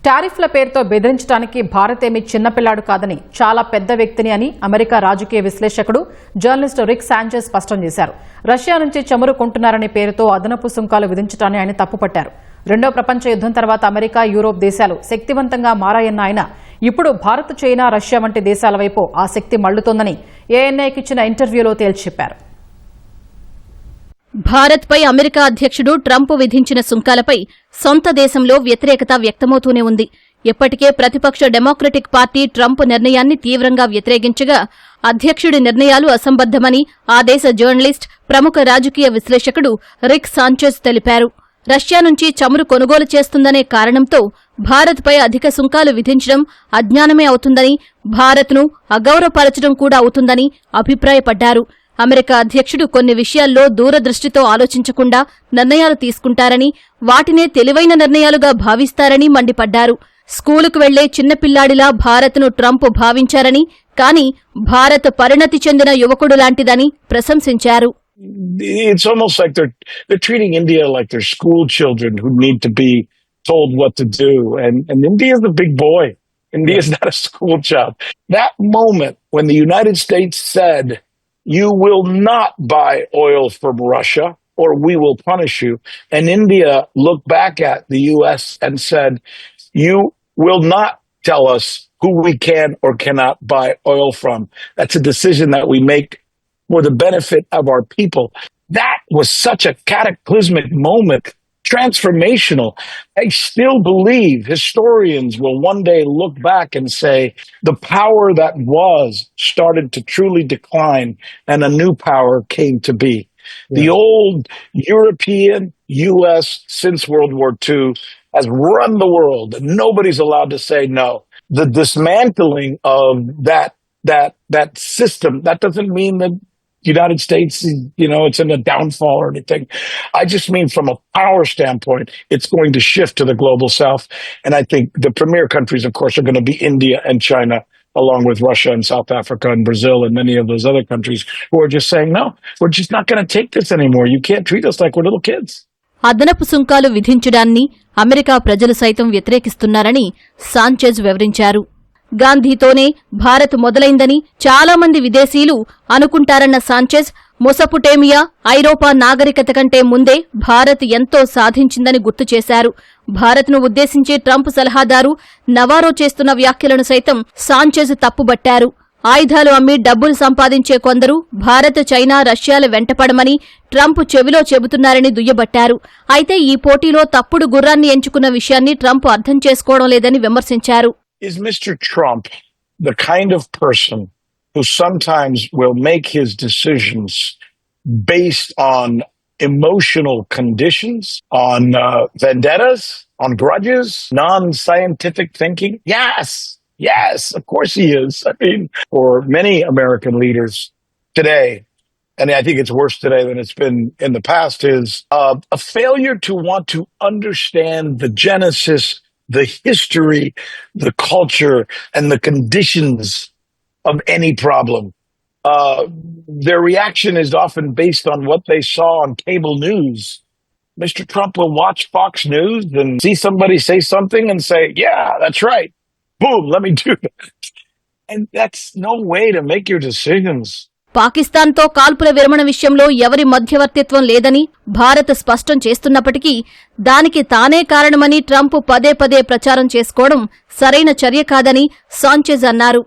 టారిఫ్ల పేరుతో బెదిరించడానికి భారత్ ఏమీ చిన్నపిల్లాడు కాదని, చాలా పెద్ద వ్యక్తిని అని అమెరికా రాజకీయ విశ్లేషకుడు జర్నలిస్టు రిక్ సాంచెజ్ స్పష్టం చేశారు. రష్యా నుంచి చమురు కొంటున్నారనే పేరుతో అదనపు సుంకాలు విధించడాన్ని ఆయన తప్పుపట్టారు. రెండో ప్రపంచ యుద్దం తర్వాత అమెరికా, యూరోప్ దేశాలు శక్తివంతంగా మారాయన్న ఆయన ఇప్పుడు భారత్, చైనా, రష్యా వంటి దేశాల వైపు ఆ శక్తి మళ్లుతోందని ఏఎన్ఐకి ఇచ్చిన ఇంటర్వ్యూలో తేల్చి చెప్పారు. భారత్పై అమెరికా అధ్యక్షుడు ట్రంప్ విధించిన సుంకాలపై సొంత దేశంలో వ్యతిరేకత వ్యక్తమవుతూనే ఉంది. ఇప్పటికే ప్రతిపక్ష డెమోక్రటిక్ పార్టీ ట్రంప్ నిర్ణయాన్ని తీవ్రంగా వ్యతిరేకించగా, అధ్యక్షుడి నిర్ణయాలు అసంబద్దమని ఆ దేశ జర్నలిస్ట్, ప్రముఖ రాజకీయ విశ్లేషకుడు రిక్ సాంచెజ్ తెలిపారు. రష్యా నుంచి చమురు కొనుగోలు చేస్తుందనే కారణంతో భారత్పై అధిక సుంకాలు విధించడం అజ్ఞానమే అవుతుందని, భారత్ను అగౌరవపరచడం కూడా అవుతుందని అభిప్రాయపడ్డారు. అమెరికా అధ్యక్షుడు కొన్ని విషయాల్లో దూరదృష్టితో ఆలోచించకుండా నిర్ణయాలు తీసుకుంటారని, వాటినే తెలివైన నిర్ణయాలుగా భావిస్తారని మండిపడ్డారు. స్కూలుకు వెళ్లే చిన్నపిల్లాడిలా భారత్ను ట్రంప్ భావించారని, కానీ భారత్ పరిణతి చెందిన యువకుడు లాంటిదని ప్రశంసించారు. It's almost like they're treating India like they're school children who need to be told what to do. And India's the big boy. India's not a school child. That moment when the United States said, "You will not buy oil from Russia or we will punish you," and India looked back at the U.S. and said, "You will not tell us who we can or cannot buy oil from. That's a decision that we make for the benefit of our people." That was such a cataclysmic moment, transformational. I still believe historians will one day look back and say the power that was started to truly decline and a new power came to be. Yeah. The old European U.S. since World War II has run the world, and nobody's allowed to say no. The dismantling of that system, that doesn't mean that United States, it's in a downfall or anything. I just mean from a power standpoint, it's going to shift to the global south. And I think the premier countries, of course, are going to be India and China, along with Russia and South Africa and Brazil and many of those other countries who are just saying, no, we're just not going to take this anymore. You can't treat us like we're little kids. అదనపు సుంకాలు విధించడాన్ని America ప్రజలు సైతం వ్యతిరేకిస్తున్నారని Sanchez వివరించారు. గాంధీతోనే భారత్ మొదలైందని చాలామంది విదేశీయులు అనుకుంటారన్న Sanchez, మొసపుటేమియా, ఐరోపా నాగరికత కంటే ముందే భారత్ ఎంతో సాధించిందని గుర్తు చేశారు. భారత్ను ఉద్దేశించి ట్రంప్ సలహాదారు నవారో చేస్తున్న వ్యాఖ్యలను సైతం సాంచెజ్ తప్పుబట్టారు. ఆయుధాలు అమ్మి డబ్బులు సంపాదించే కొందరు భారత్, చైనా, రష్యాల వెంటపడమని ట్రంప్ చెవిలో చెబుతున్నారని దుయ్యబట్టారు. అయితే ఈ పోటీలో తప్పుడు గుర్రాన్ని ఎంచుకున్న విషయాన్ని ట్రంప్ అర్థం చేసుకోవడం లేదని విమర్శించారు. Is Mr. Trump the kind of person who sometimes will make his decisions based on emotional conditions, on vendettas, on grudges, non-scientific thinking? Yes, of course he is. I mean, for many American leaders today, and I think it's worse today than it's been in the past, is a failure to want to understand the genesis, the history, the culture, and the conditions of any problem. Their reaction is often based on what they saw on cable news. Mr. Trump will watch Fox News and see somebody say something and say, "Yeah, that's right. Boom, let me do that." And that's no way to make your decisions. పాకిస్తాన్తో కాల్పుల విరమణ విషయంలో ఎవరి మధ్యవర్తిత్వం లేదని భారత్ స్పష్టం చేస్తున్నప్పటికీ దానికి తానే కారణమని ట్రంప్ పదే పదే ప్రచారం చేసుకోవడం సరైన చర్య కాదని సాంచెజ్ అన్నారు.